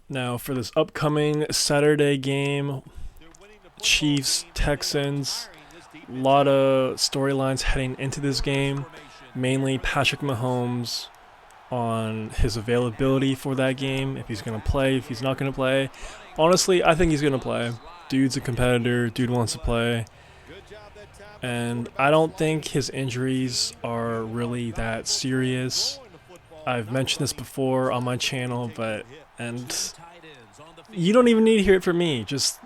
Now, for this upcoming Saturday game, Chiefs, Texans, a lot of storylines heading into this game, mainly Patrick Mahomes on his availability for that game, if he's going to play, if he's not going to play. Honestly, I think he's going to play. Dude's a competitor, dude wants to play. And I don't think his injuries are really that serious. I've mentioned this before on my channel, and you don't even need to hear it from me. Just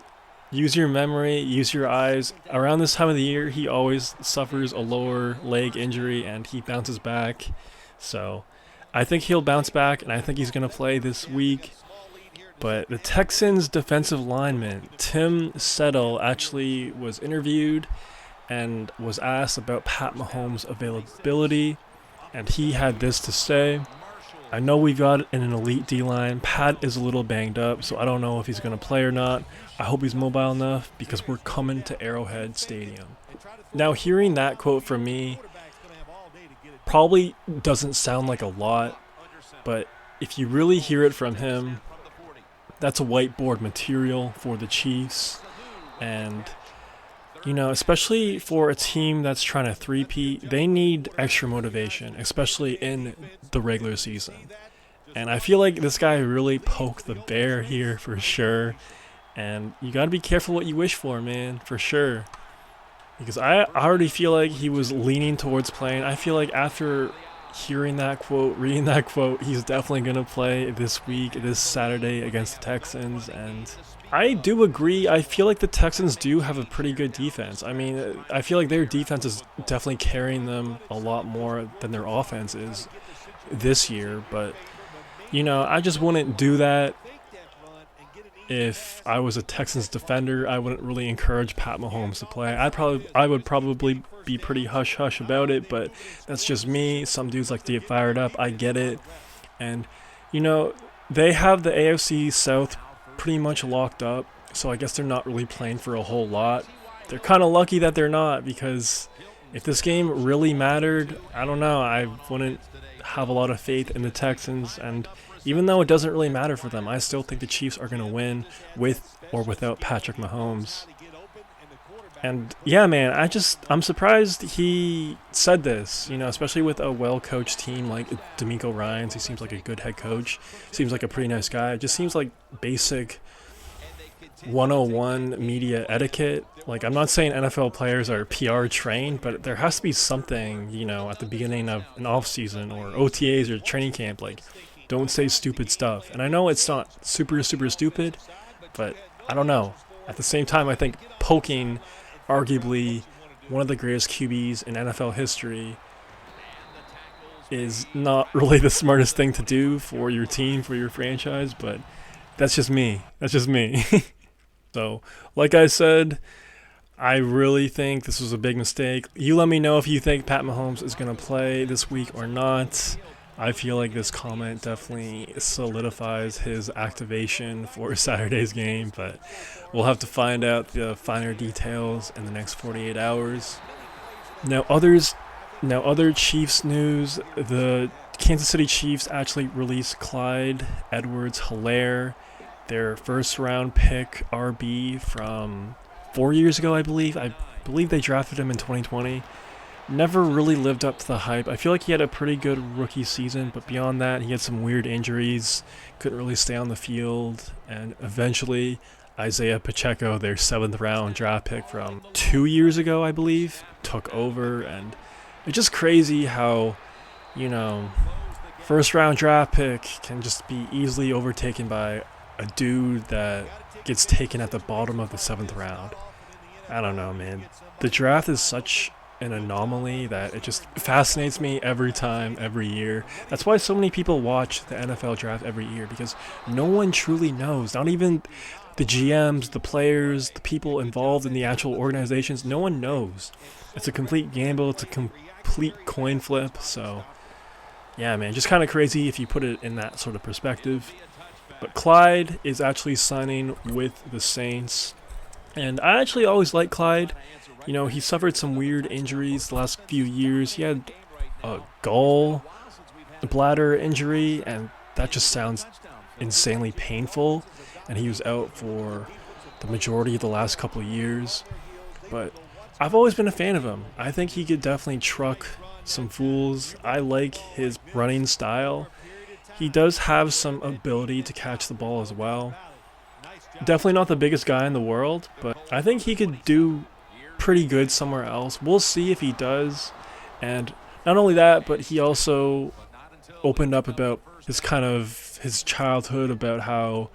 use your memory, use your eyes. Around this time of the year, he always suffers a lower leg injury and he bounces back. So I think he'll bounce back, and I think he's going to play this week. But the Texans defensive lineman, Tim Settle, actually was interviewed and was asked about Pat Mahomes' availability, and he had this to say: I know we've got an elite D-line. Pat is a little banged up, so I don't know if he's going to play or not. I hope he's mobile enough because we're coming to Arrowhead Stadium. Now, hearing that quote from me probably doesn't sound like a lot, but if you really hear it from him, that's a whiteboard material for the Chiefs. And especially for a team that's trying to three-peat, they need extra motivation, especially in the regular season. And I feel like this guy really poked the bear here for sure. And you got to be careful what you wish for, man, for sure. Because I already feel like he was leaning towards playing. I feel like after hearing that quote, reading that quote, he's definitely going to play this week, this Saturday against the Texans. And I do agree. I feel like the Texans do have a pretty good defense. I mean, I feel like their defense is definitely carrying them a lot more than their offense is this year. But, I just wouldn't do that. If I was a Texans defender, I wouldn't really encourage Pat Mahomes to play. I would probably be pretty hush-hush about it, but that's just me. Some dudes like to get fired up. I get it. And, they have the AFC South pretty much locked up, so I guess they're not really playing for a whole lot. They're kind of lucky that they're not, because if this game really mattered, I don't know, I wouldn't have a lot of faith in the Texans. And even though it doesn't really matter for them, I still think the Chiefs are going to win with or without Patrick Mahomes. And yeah, man, I'm surprised he said this, especially with a well-coached team like D'Amico Ryans. He seems like a good head coach, seems like a pretty nice guy. It just seems like basic 101 media etiquette. Like, I'm not saying NFL players are PR trained, but there has to be something, at the beginning of an off-season or OTAs or training camp, like, don't say stupid stuff. And I know it's not super, super stupid, but I don't know. At the same time, I think poking arguably one of the greatest QBs in NFL history is not really the smartest thing to do for your team, for your franchise, but that's just me. So, like I said, I really think this was a big mistake. You let me know if you think Pat Mahomes is going to play this week or not. I feel like this comment definitely solidifies his activation for Saturday's game, but we'll have to find out the finer details in the next 48 hours. Now, other Chiefs news. The Kansas City Chiefs actually released Clyde Edwards-Helaire, their first-round pick RB from 4 years ago, I believe. I believe they drafted him in 2020. Never really lived up to the hype. I feel like he had a pretty good rookie season, but beyond that, he had some weird injuries, couldn't really stay on the field, and eventually Isaiah Pacheco, their 7th-round draft pick from 2 years ago, I believe, took over. And it's just crazy how, first-round draft pick can just be easily overtaken by a dude that gets taken at the bottom of the 7th round. I don't know, man. The draft is such an anomaly that it just fascinates me every time, every year. That's why so many people watch the NFL draft every year, because no one truly knows. Not even the GMs, the players, the people involved in the actual organizations. No one knows. It's a complete gamble. It's a complete coin flip. So, yeah, man, just kind of crazy if you put it in that sort of perspective. But Clyde is actually signing with the Saints. And I actually always liked Clyde. He suffered some weird injuries the last few years. He had a gall bladder injury, and that just sounds insanely painful, and he was out for the majority of the last couple of years. But I've always been a fan of him. I think he could definitely truck some fools. I like his running style. He does have some ability to catch the ball as well. Definitely not the biggest guy in the world, but I think he could do pretty good somewhere else. We'll see if he does. And not only that, but he also opened up about his childhood, about how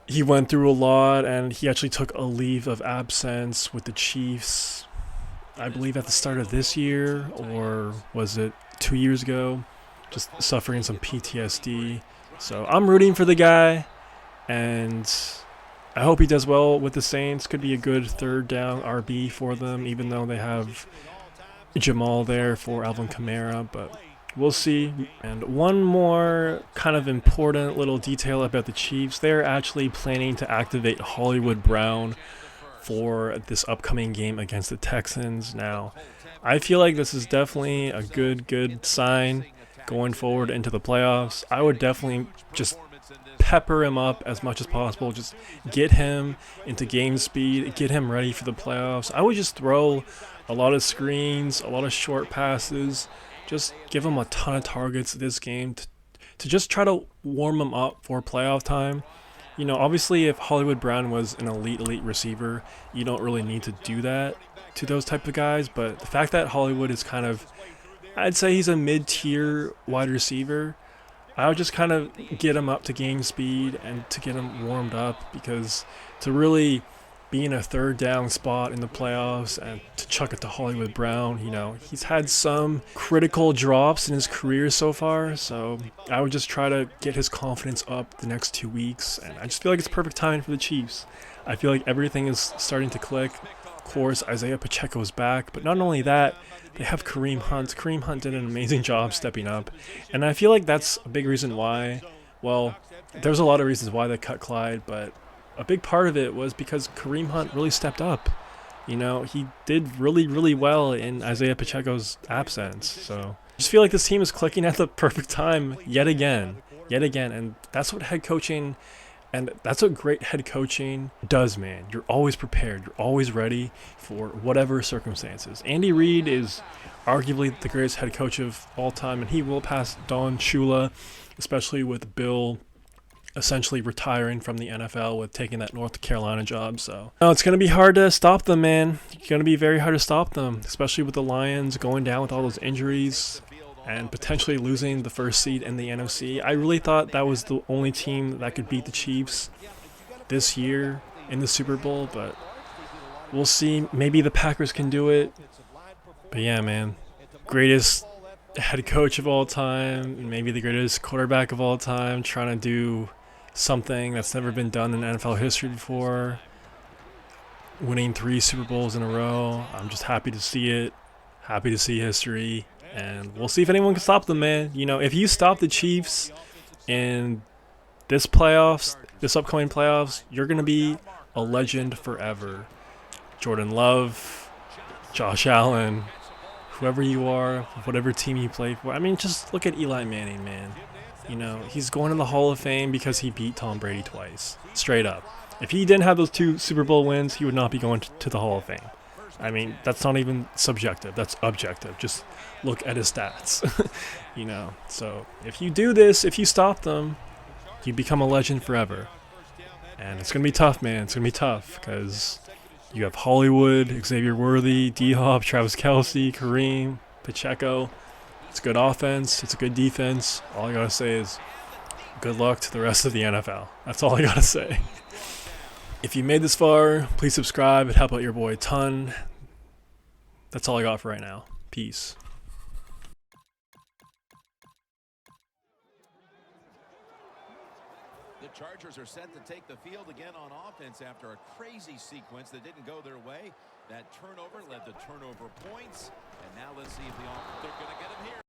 he went through a lot, and he actually took a leave of absence with the Chiefs, I believe at the start of this year, or was it 2 years ago, just suffering some PTSD. So I'm rooting for the guy, and I hope he does well with the Saints. Could be a good third down RB for them, even though they have Jamal there for Alvin Kamara, but we'll see. And one more kind of important little detail about the Chiefs. They're actually planning to activate Hollywood Brown for this upcoming game against the Texans. Now, I feel like this is definitely a good sign going forward into the playoffs. I would definitely just pepper him up as much as possible. Just get him into game speed, get him ready for the playoffs. I would just throw a lot of screens, a lot of short passes, just give him a ton of targets this game to just try to warm him up for playoff time. You know, obviously if Hollywood Brown was an elite receiver, you don't really need to do that to those type of guys, but the fact that Hollywood is kind of, I'd say he's a mid-tier wide receiver, I would just kind of get him up to game speed and to get him warmed up, because to really be in a third down spot in the playoffs and to chuck it to Hollywood Brown, you know, he's had some critical drops in his career so far, so I would just try to get his confidence up the next 2 weeks, and I just feel like it's perfect timing for the Chiefs. I feel like everything is starting to click. Of course, Isaiah Pacheco's back, but not only that, they have Kareem Hunt. Kareem Hunt did an amazing job stepping up, and I feel like that's a big reason why, well, there's a lot of reasons why they cut Clyde, but a big part of it was because Kareem Hunt really stepped up. You know, he did really well in Isaiah Pacheco's absence. So I just feel like this team is clicking at the perfect time yet again. And that's what head coaching, and that's what great head coaching does, man. You're always prepared. You're always ready for whatever circumstances. Andy Reid is arguably the greatest head coach of all time, and he will pass Don Shula, especially with Bill essentially retiring from the NFL with taking that North Carolina job. So it's going to be hard to stop them, man. It's going to be very hard to stop them, especially with the Lions going down with all those injuries and potentially losing the first seed in the NFC. I really thought that was the only team that could beat the Chiefs this year in the Super Bowl, but we'll see. Maybe the Packers can do it. But yeah, man, greatest head coach of all time, maybe the greatest quarterback of all time, trying to do something that's never been done in NFL history before, winning 3 Super Bowls in a row. I'm just happy to see it, happy to see history, and we'll see if anyone can stop them, man. You know, if you stop the Chiefs in this upcoming playoffs, you're going to be a legend forever. Jordan Love, Josh Allen, whoever you are, whatever team you play for. I mean, just look at Eli Manning, man. You know, he's going to the Hall of Fame because he beat Tom Brady twice. Straight up. If he didn't have those 2 Super Bowl wins, he would not be going to the Hall of Fame. I mean, that's not even subjective. That's objective. Just look at his stats. You know, so if you do this, if you stop them, you become a legend forever. And it's going to be tough, man. It's going to be tough because you have Hollywood, Xavier Worthy, D-Hop, Travis Kelce, Kareem, Pacheco. It's a good offense. It's a good defense. All I got to say is good luck to the rest of the NFL. That's all I got to say. If you made this far, please subscribe. It helped out your boy a ton. That's all I got for right now. Peace. The Chargers are set to take the field again on offense after a crazy sequence that didn't go their way. That turnover led to turnover points. And now let's see if they're going to get him here.